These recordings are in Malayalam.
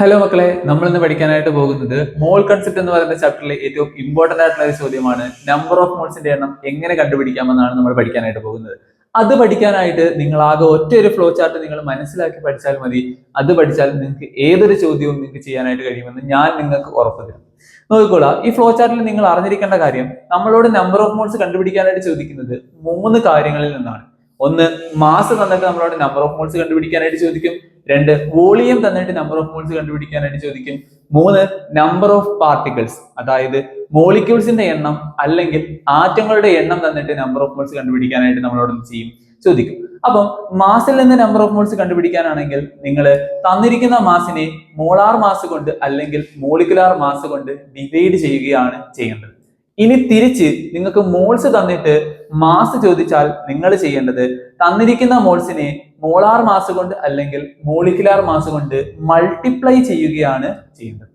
ഹലോ മക്കളെ, നമ്മൾ ഇന്ന് പഠിക്കാനായിട്ട് പോകുന്നത് മോൾ കൺസെപ്റ്റ് എന്ന് പറയുന്ന ചാപ്റ്ററിലെ ഏറ്റവും ഇമ്പോർട്ടന്റ് ആയിട്ടുള്ള ഒരു ചോദ്യമാണ്. നമ്പർ ഓഫ് മോൾസിന്റെ എണ്ണം എങ്ങനെ കണ്ടുപിടിക്കാമെന്നാണ് നമ്മൾ പഠിക്കാനായിട്ട് പോകുന്നത്. അത് പഠിക്കാനായിട്ട് നിങ്ങൾ ആകെ ഒറ്റ ഒരു ഫ്ലോ ചാർട്ട് നിങ്ങൾ മനസ്സിലാക്കി പഠിച്ചാൽ മതി. അത് പഠിച്ചാൽ നിങ്ങൾക്ക് ഏതൊരു ചോദ്യവും നിങ്ങൾക്ക് ചെയ്യാനായിട്ട് കഴിയുമെന്ന് ഞാൻ നിങ്ങൾക്ക് ഉറപ്പ് തരും. നോക്കിക്കോളാം, ഈ ഫ്ലോ ചാർട്ടിൽ നിങ്ങൾ അറിഞ്ഞിരിക്കേണ്ട കാര്യം, നമ്മളോട് നമ്പർ ഓഫ് മോൾസ് കണ്ടുപിടിക്കാനായിട്ട് ചോദിക്കുന്നത് മൂന്ന് കാര്യങ്ങളിൽ നിന്നാണ്. ഒന്ന്, മാസ് തന്നിട്ട് നമ്മളോട് നമ്പർ ഓഫ് മോൾസ് കണ്ടുപിടിക്കാനായിട്ട് ചോദിക്കും. രണ്ട്, വോളിയം തന്നിട്ട് നമ്പർ ഓഫ് മോൾസ് കണ്ടുപിടിക്കാനായിട്ട് ചോദിക്കും. മൂന്ന്, നമ്പർ ഓഫ് പാർട്ടിക്കിൾസ്, അതായത് മോളിക്യൂൾസിന്റെ എണ്ണം അല്ലെങ്കിൽ ആറ്റങ്ങളുടെ എണ്ണം തന്നിട്ട് നമ്പർ ഓഫ് മോൾസ് കണ്ടുപിടിക്കാനായിട്ട് നമ്മളോട് ചെയ്യും, ചോദിക്കും. അപ്പം മാസിൽ നിന്ന് നമ്പർ ഓഫ് മോൾസ് കണ്ടുപിടിക്കാനാണെങ്കിൽ നിങ്ങൾ തന്നിരിക്കുന്ന മാസിനെ മോളാർ മാസ് കൊണ്ട് അല്ലെങ്കിൽ മോളിക്കുലാർ മാസ് കൊണ്ട് ഡിവൈഡ് ചെയ്യുകയാണ് ചെയ്യേണ്ടത്. ഇനി തിരിച്ച് നിങ്ങൾക്ക് മോൾസ് തന്നിട്ട് മാസ് ചോദിച്ചാൽ നിങ്ങൾ ചെയ്യേണ്ടത് തന്നിരിക്കുന്ന മോൾസിനെ മോളാർ മാസ് കൊണ്ട് അല്ലെങ്കിൽ മോളിക്കുലാർ മാസ് കൊണ്ട് മൾട്ടിപ്ലൈ ചെയ്യുകയാണ് ചെയ്യുന്നത്.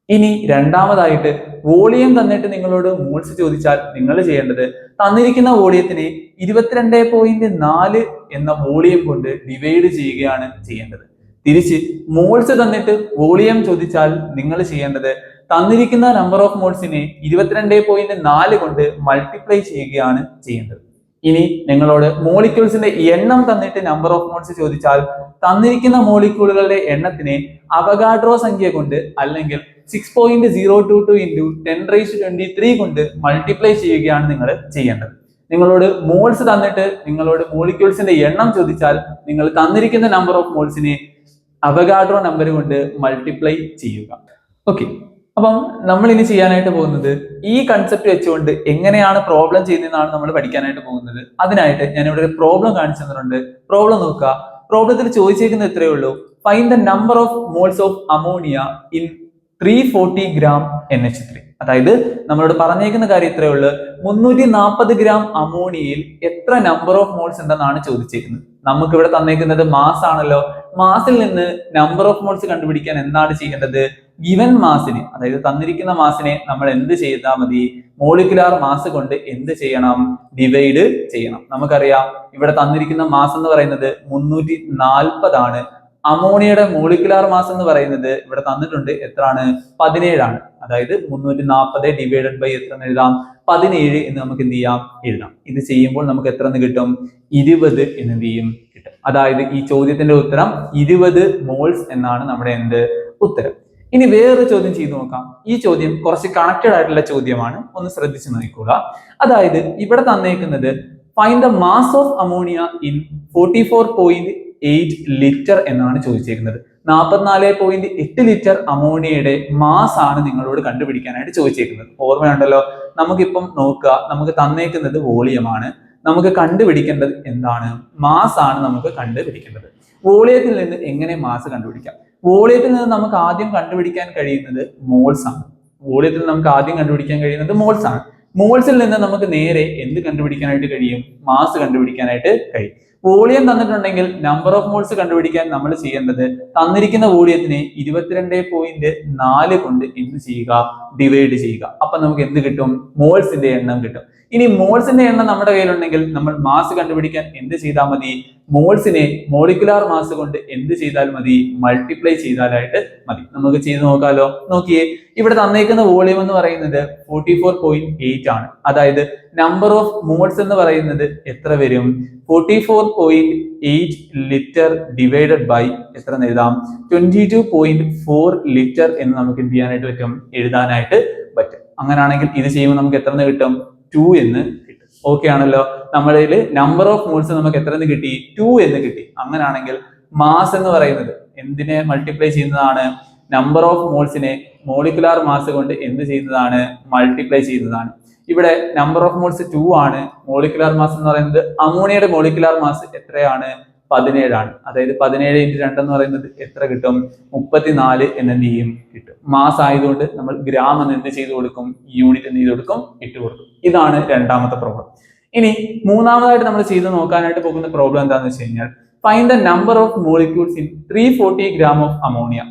ഇനി രണ്ടാമതായിട്ട് വോളിയം തന്നിട്ട് നിങ്ങളോട് മോൾസ് ചോദിച്ചാൽ നിങ്ങൾ ചെയ്യേണ്ടത് തന്നിരിക്കുന്ന വോളിയത്തിനെ 22.4 എന്ന വോളിയം കൊണ്ട് ഡിവൈഡ് ചെയ്യുകയാണ് ചെയ്യേണ്ടത്. തിരിച്ച് മോൾസ് തന്നിട്ട് വോളിയം ചോദിച്ചാൽ നിങ്ങൾ ചെയ്യേണ്ടത് തന്നിരിക്കുന്ന നമ്പർ ഓഫ് മോൾസിനെ 22.4 കൊണ്ട് മൾട്ടിപ്ലൈ ചെയ്യുകയാണ് ചെയ്യേണ്ടത്. ഇനി നിങ്ങളോട് മോളിക്യൂൾസിന്റെ എണ്ണം തന്നിട്ട് നമ്പർ ഓഫ് മോൾസ് ചോദിച്ചാൽ തന്നിരിക്കുന്ന മോളിക്യൂളുകളുടെ എണ്ണത്തിനെ അവഗാഡ്രോ സംഖ്യ കൊണ്ട് അല്ലെങ്കിൽ 6.022 ഇൻറ്റു 10⁻23 കൊണ്ട് മൾട്ടിപ്ലൈ ചെയ്യുകയാണ് നിങ്ങൾ ചെയ്യേണ്ടത്. നിങ്ങളോട് മോൾസ് തന്നിട്ട് നിങ്ങളോട് മോളിക്യൂൾസിന്റെ എണ്ണം ചോദിച്ചാൽ നിങ്ങൾ തന്നിരിക്കുന്ന നമ്പർ ഓഫ് മോൾസിനെ അവഗാഡ്രോ നമ്പർ കൊണ്ട് മൾട്ടിപ്ലൈ ചെയ്യുക. ഓക്കെ, അപ്പം നമ്മൾ ഇനി ചെയ്യാനായിട്ട് പോകുന്നത് ഈ കൺസെപ്റ്റ് വെച്ചുകൊണ്ട് എങ്ങനെയാണ് പ്രോബ്ലം ചെയ്യുന്നതെന്നാണ് നമ്മൾ പഠിക്കാനായിട്ട് പോകുന്നത്. അതിനായിട്ട് ഞാൻ ഇവിടെ ഒരു പ്രോബ്ലം കാണിച്ചു തന്നിട്ടുണ്ട്. പ്രോബ്ലം നോക്കുക. പ്രോബ്ലത്തിൽ ചോദിച്ചേക്കുന്നത് ഇത്രയേ ഉള്ളൂ: find the number of moles of ammonia in 340 gram NH3. അതായത് നമ്മളോട് പറഞ്ഞേക്കുന്ന കാര്യം ഇത്രയേ ഉള്ളൂ: 340 ഗ്രാം അമോണിയയിൽ എത്ര നമ്പർ ഓഫ് മോൾസ് ഉണ്ടെന്നാണ് ചോദിച്ചേക്കുന്നത്. നമുക്ക് ഇവിടെ തന്നേക്കുന്നത് മാസ് ആണല്ലോ. മാസിൽ നിന്ന് നമ്പർ ഓഫ് മോൾസ് കണ്ടുപിടിക്കാൻ എന്താണ് ചെയ്യേണ്ടത്? ഗിവൻ മാസിനെ, അതായത് തന്നിരിക്കുന്ന മാസിനെ നമ്മൾ എന്ത് ചെയ്താൽ മതി? മോളിക്കുലാർ മാസ് കൊണ്ട് എന്ത് ചെയ്യണം? ഡിവൈഡ് ചെയ്യണം. നമുക്കറിയാം ഇവിടെ തന്നിരിക്കുന്ന മാസ് എന്ന് പറയുന്നത് 340 ആണ്. അമോണിയയുടെ മോളിക്കുലാർ മാസ് എന്ന് പറയുന്നത് ഇവിടെ തന്നിട്ടുണ്ട് എത്രയാണ്? 17 ആണ്. അതായത് 340 ഡിവൈഡഡ് ബൈ എത്ര എന്ന് എഴുതാം? 17 എന്ന് നമുക്ക് എന്ത് ചെയ്യാം? എഴുതാം. ഇത് ചെയ്യുമ്പോൾ നമുക്ക് എത്ര എന്ന് കിട്ടും? 20 എന്ന് എന്ത് ചെയ്യും? കിട്ടും. അതായത് ഈ ചോദ്യത്തിന്റെ ഉത്തരം 20 മോൾസ് എന്നാണ് നമ്മുടെ ഉത്തരം. ഇനി വേറൊരു ചോദ്യം ചെയ്തു നോക്കാം. ഈ ചോദ്യം കുറച്ച് കണക്റ്റഡ് ആയിട്ടുള്ള ചോദ്യമാണ്, ഒന്ന് ശ്രദ്ധിച്ചു നോക്കുക. അതായത് ഇവിടെ തന്നേക്കുന്നത് find the mass of ammonia in 44.8 litre എന്നാണ് ചോദിച്ചേക്കുന്നത്. 44.8 ലിറ്റർ അമോണിയയുടെ മാസ് ആണ് നിങ്ങളോട് കണ്ടുപിടിക്കാനായിട്ട് ചോദിച്ചേക്കുന്നത്. ഓർമ്മയുണ്ടല്ലോ, നമുക്കിപ്പം നോക്കുക, നമുക്ക് തന്നേക്കുന്നത് വോളിയമാണ്. നമുക്ക് കണ്ടുപിടിക്കേണ്ടത് എന്താണ്? മാസ് ആണ് നമുക്ക് കണ്ടുപിടിക്കേണ്ടത്. വോളിയത്തിൽ നിന്ന് എങ്ങനെ മാസ് കണ്ടുപിടിക്കാം? വോളിയത്തിൽ നിന്ന് നമുക്ക് ആദ്യം കണ്ടുപിടിക്കാൻ കഴിയുന്നത് മോൾസ് ആണ്. വോളിയത്തിൽ നമുക്ക് ആദ്യം കണ്ടുപിടിക്കാൻ കഴിയുന്നത് മോൾസ് ആണ്. മോൾസിൽ നിന്ന് നമുക്ക് നേരെ എന്ത് കണ്ടുപിടിക്കാനായിട്ട് കഴിയും? മാസ് കണ്ടുപിടിക്കാനായിട്ട് കഴിയും. വോളിയം തന്നിട്ടുണ്ടെങ്കിൽ നമ്പർ ഓഫ് മോൾസ് കണ്ടുപിടിക്കാൻ നമ്മൾ ചെയ്യേണ്ടത് തന്നിരിക്കുന്ന വോളിയത്തിനെ 22.4 കൊണ്ട് എന്ത് ചെയ്യുക? ഡിവൈഡ് ചെയ്യുക. അപ്പൊ നമുക്ക് എന്ത് കിട്ടും? മോൾസിന്റെ എണ്ണം കിട്ടും. ഇനി മോൾസിന്റെ എണ്ണം നമ്മുടെ കയ്യിലുണ്ടെങ്കിൽ നമ്മൾ മാസ് കണ്ടുപിടിക്കാൻ എന്ത് ചെയ്താൽ മതി? മോൾസിനെ മോളിക്കുലാർ മാസ് കൊണ്ട് എന്ത് ചെയ്താൽ മതി? മൾട്ടിപ്ലൈ ചെയ്താലായിട്ട് മതി. നമുക്ക് ചെയ്ത് നോക്കാലോ. നോക്കിയേ, ഇവിടെ തന്നേക്കുന്ന വോളിയം എന്ന് പറയുന്നത് 44.8 ആണ്. അതായത് നമ്പർ ഓഫ് മോൾസ് എന്ന് പറയുന്നത് എത്ര വരും? 44.8 ലിറ്റർ ഡിവൈഡഡ് ബൈ എത്ര എന്ന് എഴുതാം? 22.4 ലിറ്റർ എന്ന് നമുക്ക് എന്ത് ചെയ്യാനായിട്ട് പറ്റും? എഴുതാനായിട്ട് പറ്റും. അങ്ങനെയാണെങ്കിൽ ഇത് ചെയ്യുമ്പോൾ നമുക്ക് എത്ര എന്ന് കിട്ടും? 2 എന്ന് കിട്ടും. ഓക്കെ ആണല്ലോ. നമ്മളിൽ നമ്പർ ഓഫ് മോൾസ് നമുക്ക് എത്ര എന്ന് കിട്ടി? 2 എന്ന് കിട്ടി. അങ്ങനെയാണെങ്കിൽ മാസ് എന്ന് പറയുന്നത് എന്തിനെ മൾട്ടിപ്ലൈ ചെയ്യുന്നതാണ്? നമ്പർ ഓഫ് മോൾസിനെ മോളിക്കുലാർ മാസ് കൊണ്ട് എന്ത് ചെയ്യുന്നതാണ്? മൾട്ടിപ്ലൈ ചെയ്യുന്നതാണ്. ഇവിടെ നമ്പർ ഓഫ് മോൾസ് 2 ആണ്. മോളിക്കുലാർ മാസ് എന്ന് പറയുന്നത് അമോണിയയുടെ മോളിക്കുലാർ മാസ് എത്രയാണ്? 17 ആണ്. അതായത് 17 × 2 എന്ന് പറയുന്നത് എത്ര കിട്ടും? 34 എന്ന് എന്ത് ചെയ്യും? കിട്ടും. മാസ് ആയതുകൊണ്ട് നമ്മൾ ഗ്രാം എന്ന് എന്ത് ചെയ്ത് കൊടുക്കും? യൂണിറ്റ് എന്ന് ചെയ്ത് കൊടുക്കും? ഇട്ട് കൊടുക്കും. ഇതാണ് രണ്ടാമത്തെ പ്രോബ്ലം. ഇനി മൂന്നാമതായിട്ട് നമ്മൾ ചെയ്ത് നോക്കാനായിട്ട് പോകുന്ന പ്രോബ്ലം എന്താണെന്ന് വെച്ച് കഴിഞ്ഞാൽ find the number of molecules in 340 gram of ammonia.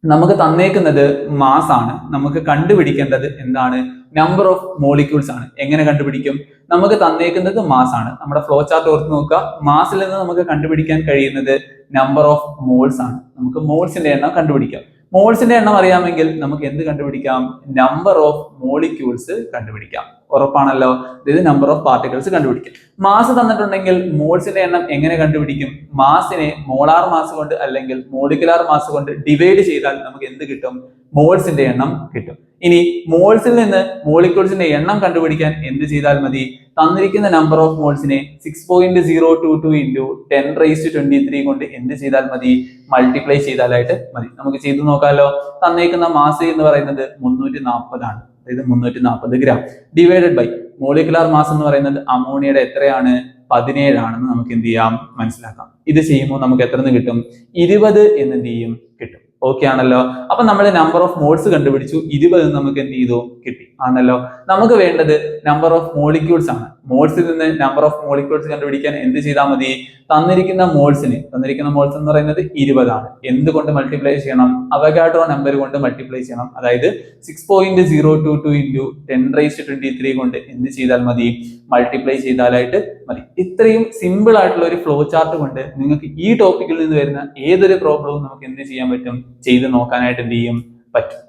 നമുക്ക് തന്നേക്കുന്നത് മാസ് ആണ്. നമുക്ക് കണ്ടുപിടിക്കേണ്ടത് എന്താണ്? നമ്പർ ഓഫ് മോളിക്യൂൾസ് ആണ്. എങ്ങനെ കണ്ടുപിടിക്കും? നമുക്ക് തന്നേക്കുന്നത് മാസ് ആണ്. നമ്മുടെ ഫ്ലോ ചാർട്ട് ഓർത്ത് നോക്കുക. മാസിൽ നിന്ന് നമുക്ക് കണ്ടുപിടിക്കാൻ കഴിയുന്നത് നമ്പർ ഓഫ് മോൾസ് ആണ്. നമുക്ക് മോൾസിന്റെ എണ്ണം കണ്ടുപിടിക്കാം. മോൾസിന്റെ എണ്ണം അറിയാമെങ്കിൽ നമുക്ക് എന്ത് കണ്ടുപിടിക്കാം? നമ്പർ ഓഫ് മോളിക്യൂൾസ് കണ്ടുപിടിക്കാം. ഉറപ്പാണല്ലോ, ഇത് നമ്പർ ഓഫ് പാർട്ടിക്കിൾസ് കണ്ടുപിടിക്കാം. മാസ് തന്നിട്ടുണ്ടെങ്കിൽ മോൾസിന്റെ എണ്ണം എങ്ങനെ കണ്ടുപിടിക്കും? മാസിനെ മോളാർ മാസ് കൊണ്ട് അല്ലെങ്കിൽ മോളിക്കുലാർ മാസ് കൊണ്ട് ഡിവൈഡ് ചെയ്താൽ നമുക്ക് എന്ത് കിട്ടും? മോൾസിന്റെ എണ്ണം കിട്ടും. ഇനി മോൾസിൽ നിന്ന് മോളിക്യൂൾസിന്റെ എണ്ണം കണ്ടുപിടിക്കാൻ എന്ത് ചെയ്താൽ മതി? തന്നിരിക്കുന്ന നമ്പർ ഓഫ് മോൾസിനെ 6.022 ഇൻറ്റു 10⁻23 കൊണ്ട് എന്ത് ചെയ്താൽ മതി? മൾട്ടിപ്ലൈ ചെയ്താലായിട്ട് മതി. നമുക്ക് ചെയ്തു നോക്കാമല്ലോ. തന്നേക്കുന്ന മാസ് എന്ന് പറയുന്നത് 340 ആണ്, അതായത് 340 gram, divided by molecular mass എന്ന് പറയുന്നത് അമോണിയയുടെ എത്രയാണ്? 17 ആണെന്ന് നമുക്ക് എന്ത് ചെയ്യാം? മനസ്സിലാക്കാം. ഇത് ചെയ്യുമ്പോൾ നമുക്ക് എത്ര കിട്ടും? 20 എന്ന് എന്ത് ചെയ്യും? കിട്ടും. ഓക്കെ ആണല്ലോ. അപ്പൊ നമ്മൾ നമ്പർ ഓഫ് മോൾസ് കണ്ടുപിടിച്ചു, 20 നമുക്ക് എന്ത് ചെയ്തു? കിട്ടി ആണല്ലോ. നമുക്ക് വേണ്ടത് നമ്പർ ഓഫ് മോളിക്യൂൾസ് ആണ്. മോൾസിൽ നിന്ന് നമ്പർ ഓഫ് മോളിക്യൂൾസ് കണ്ടുപിടിക്കാൻ എന്ത് ചെയ്താൽ മതി? തന്നിരിക്കുന്ന മോൾസ് എന്ന് പറയുന്നത് 20 ആണ്. എന്തുകൊണ്ട് മൾട്ടിപ്ലൈ ചെയ്യണം? അവഗാഡ്രോ നമ്പർ കൊണ്ട് മൾട്ടിപ്ലൈ ചെയ്യണം. അതായത് 6.022 ഇൻറ്റു 10⁻23 കൊണ്ട് എന്ത് ചെയ്താൽ മതി? മൾട്ടിപ്ലൈ ചെയ്താലായിട്ട് മതി. ഇത്രയും സിമ്പിൾ ആയിട്ടുള്ള ഒരു ഫ്ലോ ചാർട്ട് കൊണ്ട് നിങ്ങൾക്ക് ഈ ടോപ്പിക്കിൽ നിന്ന് വരുന്ന ഏതൊരു പ്രോബ്ലവും നമുക്ക് എന്ത് ചെയ്യാൻ പറ്റും? ചെയ്ത് നോക്കാനായിട്ട് എന്ത് ചെയ്യും? പറ്റും.